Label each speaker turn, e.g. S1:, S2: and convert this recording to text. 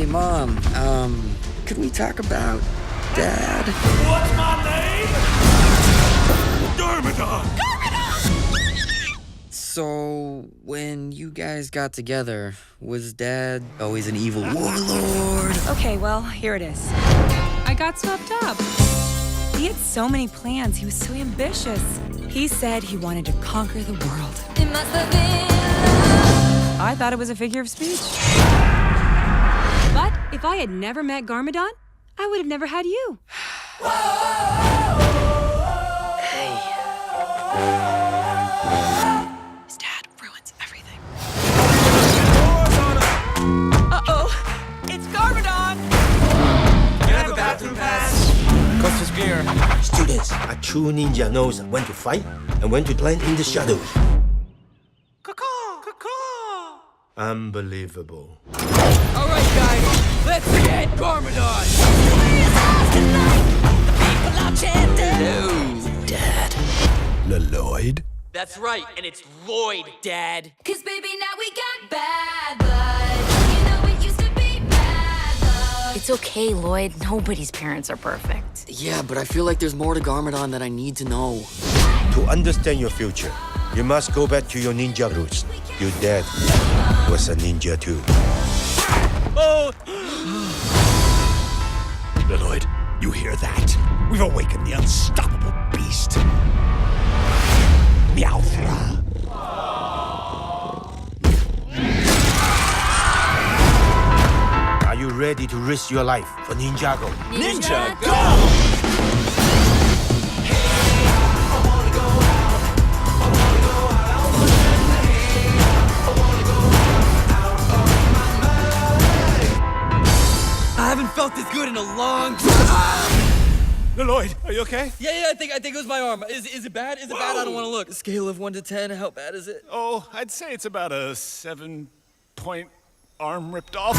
S1: Mom, could we talk about Dad?
S2: What's my name? Garmadon!
S1: So, when you guys got together, was Dad always an evil warlord?
S3: Okay, well, here it is. I got swept up. He had so many plans. He was so ambitious. He said he wanted to conquer the world.
S4: It must have been
S3: I thought it was a figure of speech. But if I had never met Garmadon, I would have never had you.
S1: Hey.
S3: His dad ruins everything.
S2: Uh-oh! It's Garmadon! Can I have a bathroom pass? Cost us beer.
S5: Students, a true ninja knows when to fight and when to blend in the shadows.
S2: Caw-caw! Caw-caw!
S5: Unbelievable.
S2: All right, guys, let's get Garmadon!
S1: Hello, Dad.
S5: Lloyd?
S2: That's right, and it's Lloyd, Dad.
S4: 'Cause baby, now we got bad blood. You know it used to be bad blood.
S6: It's okay, Lloyd. Nobody's parents are perfect.
S1: Yeah, but I feel like there's more to Garmadon that I need to know.
S5: To understand your future, you must go back to your ninja roots. Your dad was a ninja too.
S2: Oh!
S7: Lloyd, you hear that? We've awakened the unstoppable beast. Meowthra.
S5: Are you ready to risk your life for Ninjago?
S2: Ninja, go! I haven't felt this good in a long time.
S7: Lloyd, are you okay?
S2: Yeah, I think it was my arm. Is it bad? Is it bad? I don't want to look. Scale of 1 to 10, how bad is it?
S7: Oh, I'd say it's about a 7-point arm ripped off.